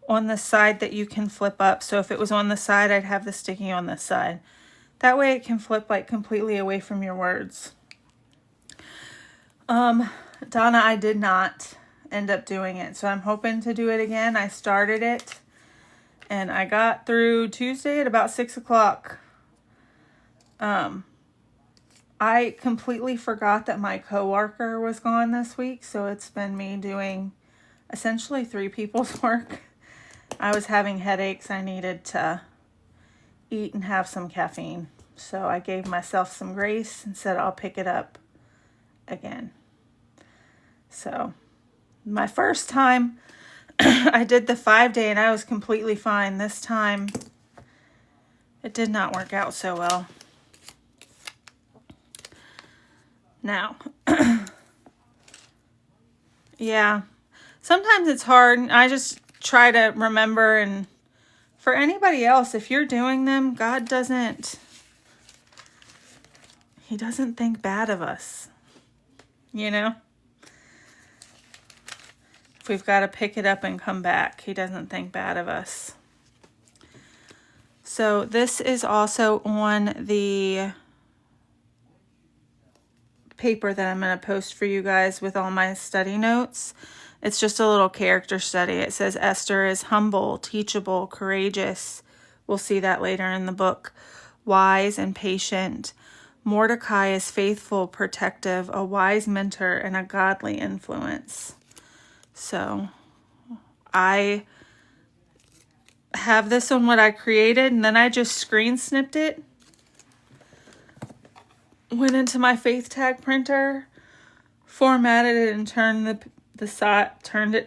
on the side that you can flip up. So if it was on the side, I'd have the sticky on this side. That way it can flip like completely away from your words. Donna, I did not end up doing it, so I'm hoping to do it again. I started it and I got through Tuesday at about 6 o'clock. I completely forgot that my coworker was gone this week, so it's been me doing essentially 3 people's work. I was having headaches. I needed to eat and have some caffeine, so I gave myself some grace and said I'll pick it up again. So my first time I did the 5-day and I was completely fine. This time it did not work out so well. Now, yeah, sometimes it's hard. I just try to remember, and for anybody else, if you're doing them, God doesn't, he doesn't think bad of us, you know? If we've got to pick it up and come back, he doesn't think bad of us. So this is also on the paper that I'm going to post for you guys with all my study notes. It's just a little character study. It says Esther is humble, teachable, courageous. We'll see that later in the book. Wise and patient. Mordecai is faithful, protective, a wise mentor, and a godly influence. So I have this on what I created, and then I just screen snipped it. Went into my faith tag printer, formatted it, and turned it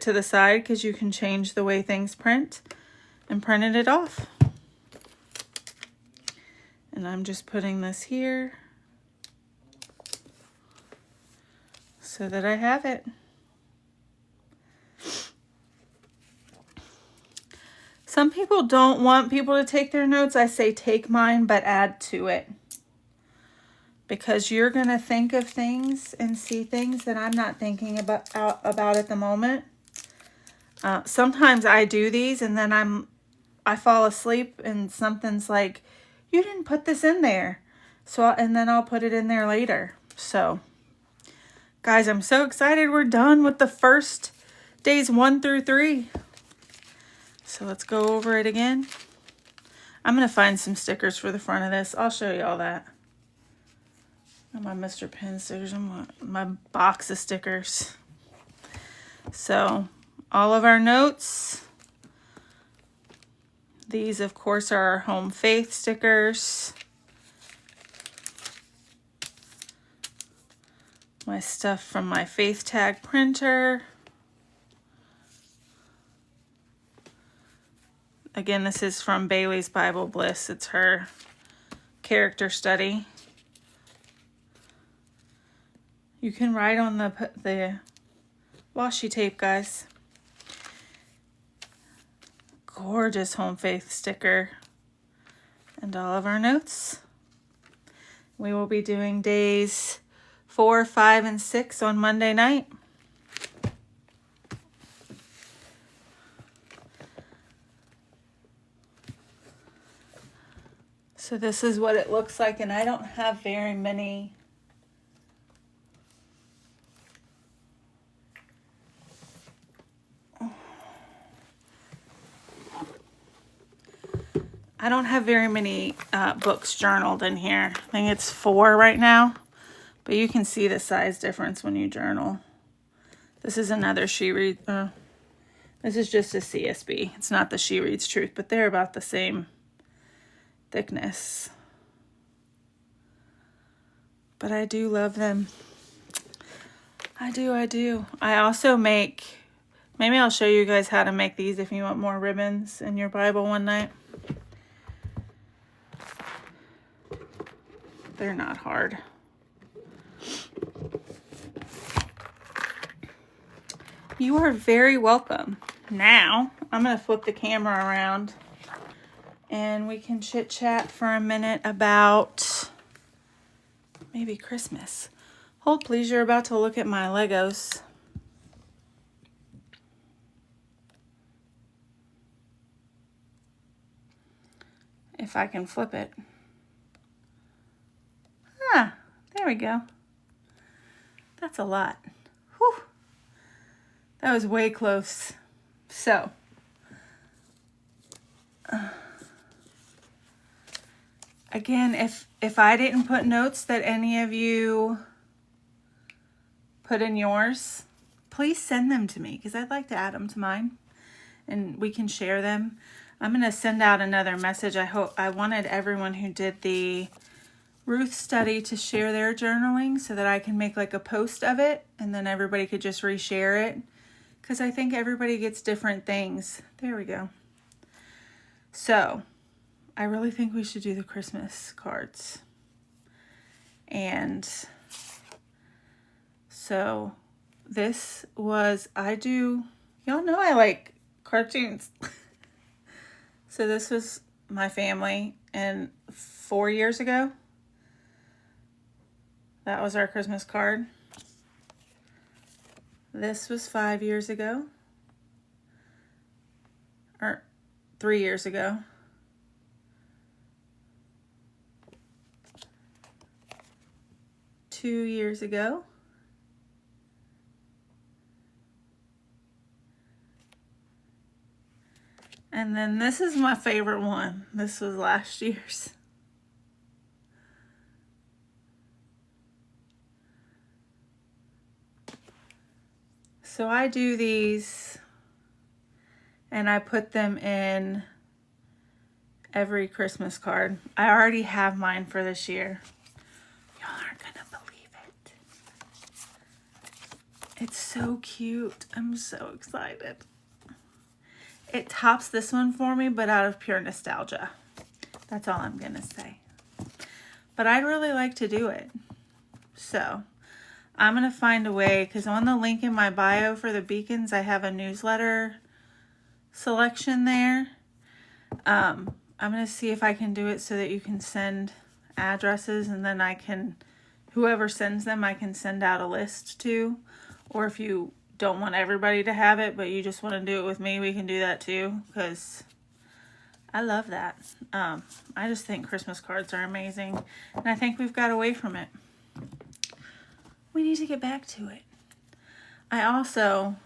to the side, because you can change the way things print, and printed it off. And I'm just putting this here so that I have it. Some people don't want people to take their notes. I say take mine, but add to it. Because you're going to think of things and see things that I'm not thinking about at the moment. Sometimes I do these and then I fall asleep and something's like, you didn't put this in there. And then I'll put it in there later. So, guys, I'm so excited. We're done with the first days 1 through 3. So let's go over it again. I'm going to find some stickers for the front of this. I'll show you all that. My Mr. Pen stickers, my box of stickers. So, all of our notes. These, of course, are our home faith stickers. My stuff from my faith tag printer. Again, this is from Bailey's Bible Bliss. It's her character study. You can write on the washi tape, guys. Gorgeous home faith sticker. And all of our notes. We will be doing days 4, 5, and 6 on Monday night. So this is what it looks like, and I don't have very many. I don't have very many books journaled in here. I think it's 4 right now. But you can see the size difference when you journal. This is another She Reads. This is just a CSB. It's not the She Reads Truth, but they're about the same thickness. But I do love them. I do. I also make, maybe I'll show you guys how to make these if you want more ribbons in your Bible one night. They're not hard. You are very welcome. Now, I'm going to flip the camera around and we can chit chat for a minute about maybe Christmas. Hold please, you're about to look at my Legos. If I can flip it. Ah, there we go. That's a lot. Whew. That was way close. So, again, if I didn't put notes that any of you put in yours, please send them to me because I'd like to add them to mine and we can share them. I'm going to send out another message. I wanted everyone who did the Ruth study to share their journaling so that I can make like a post of it and then everybody could just reshare it because I think everybody gets different things. There we go. So I really think we should do the Christmas cards. And so this was, y'all know I like cartoons. So this was my family, and 4 years ago, that was our Christmas card. This was 5 years ago, or 3 years ago. Two years ago. And then this is my favorite one. This was last year's. So I do these and I put them in every Christmas card. I already have mine for this year. Y'all aren't gonna believe it. It's so cute. I'm so excited. It tops this one for me, but out of pure nostalgia. That's all I'm gonna say. But I'd really like to do it. So I'm going to find a way, because on the link in my bio for the beacons, I have a newsletter selection there. I'm going to see if I can do it so that you can send addresses, and then I can, whoever sends them, I can send out a list to. Or if you don't want everybody to have it, but you just want to do it with me, we can do that too, because I love that. I just think Christmas cards are amazing, and I think we've got away from it. We need to get back to it. I also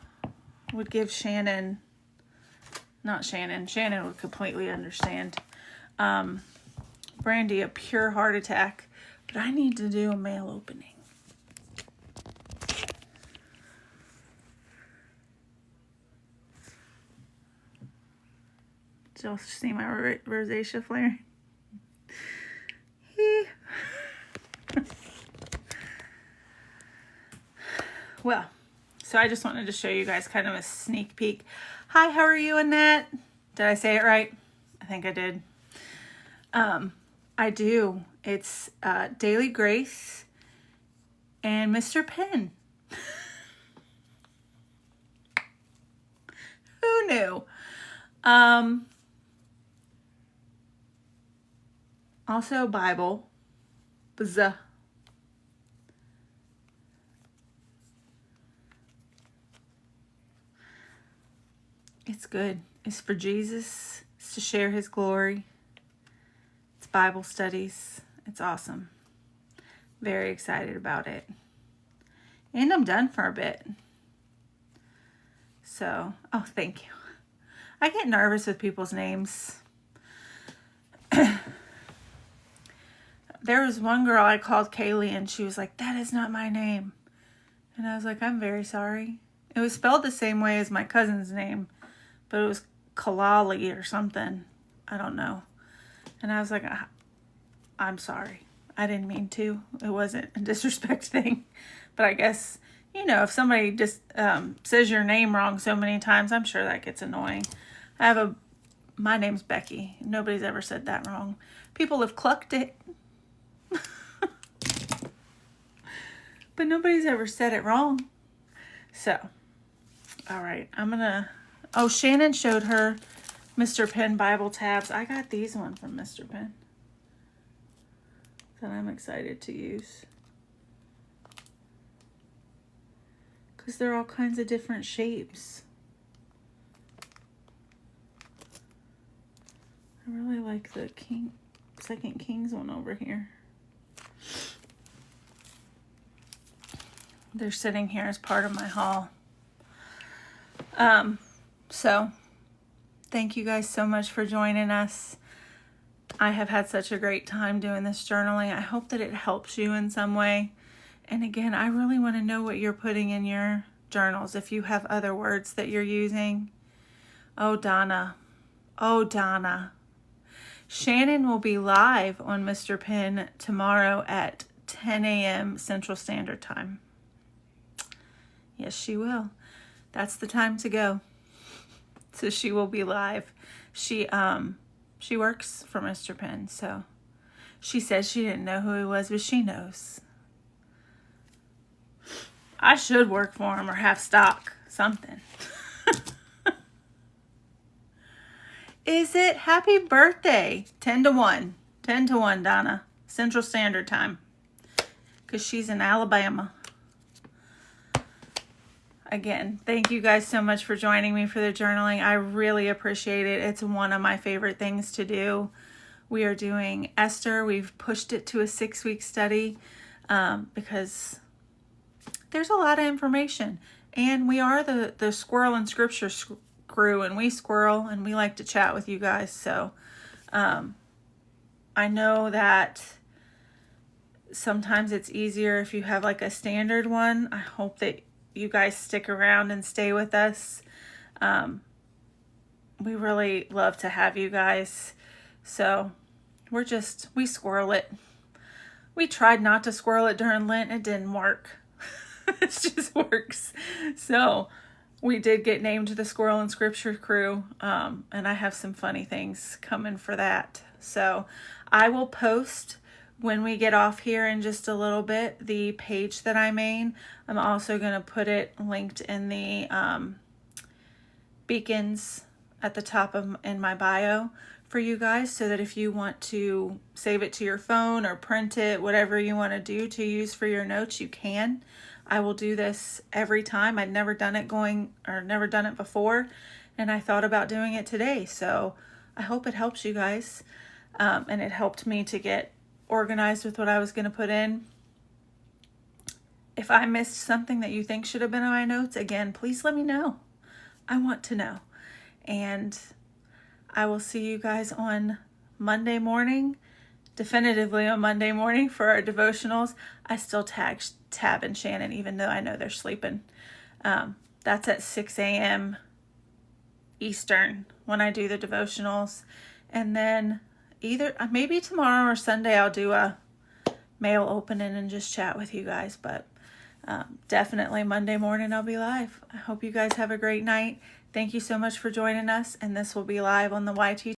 would give Shannon would completely understand, Brandy a pure heart attack, but I need to do a mail opening. Did y'all see my rosacea flare? Well, so I just wanted to show you guys kind of a sneak peek. Hi, how are you, Annette? Did I say it right? I think I did. I do. It's Daily Grace and Mr. Penn. Who knew? Also Bible. Bzz. It's good. It's for Jesus. It's to share his glory. It's Bible studies. It's awesome. Very excited about it. And I'm done for a bit. So, oh, thank you. I get nervous with people's names. There was one girl I called Kaylee, and she was like, that is not my name. And I was like, I'm very sorry. It was spelled the same way as my cousin's name, but it was Kalali or something. I don't know. And I was like, I'm sorry. I didn't mean to. It wasn't a disrespect thing. But I guess, you know, if somebody just says your name wrong so many times, I'm sure that gets annoying. My name's Becky. Nobody's ever said that wrong. People have clucked it. But nobody's ever said it wrong. So, all right, oh, Shannon showed her Mr. Penn Bible tabs. I got these one from Mr. Penn that I'm excited to use, because they're all kinds of different shapes. I really like the Second Kings one over here. They're sitting here as part of my haul. So thank you guys so much for joining us. I have had such a great time doing this journaling. I hope that it helps you in some way. And again, I really want to know what you're putting in your journals. If you have other words that you're using. Oh, Donna. Oh, Donna. Shannon will be live on Mr. Penn tomorrow at 10 a.m. Central Standard Time. Yes, she will. That's the time to go. So she will be live. She works for Mr. Penn, so she said she didn't know who he was, but she knows. I should work for him or have stock, something. Is it? Happy birthday. 10 to 1. 10 to 1, Donna. Central Standard Time. Because she's in Alabama. Again, thank you guys so much for joining me for the journaling. I really appreciate it. It's one of my favorite things to do. We are doing Esther. We've pushed it to a 6-week study because there's a lot of information. And we are the Squirrel and Scripture crew, and we squirrel and we like to chat with you guys. So I know that sometimes it's easier if you have like a standard one. I hope that you guys stick around and stay with us. We really love to have you guys. So we squirrel it. We tried not to squirrel it during Lent. It didn't work. It just works. So we did get named the Squirrel and Scripture crew. And I have some funny things coming for that. So I will post when we get off here in just a little bit the page that I made. I'm also going to put it linked in the beacons at the top in my bio for you guys so that if you want to save it to your phone or print it, whatever you want to do to use for your notes, you can. I will do this every time. I'd never done it never done it before, and I thought about doing it today. So I hope it helps you guys. And it helped me to get organized with what I was going to put in. If I missed something that you think should have been in my notes, again, please let me know. I want to know. And I will see you guys on Monday morning, definitively on Monday morning for our devotionals. I still tag Tab and Shannon, even though I know they're sleeping. That's at 6 a.m. Eastern when I do the devotionals. And then maybe tomorrow or Sunday I'll do a mail opening and just chat with you guys. But definitely Monday morning I'll be live. I hope you guys have a great night. Thank you so much for joining us. And this will be live on the YT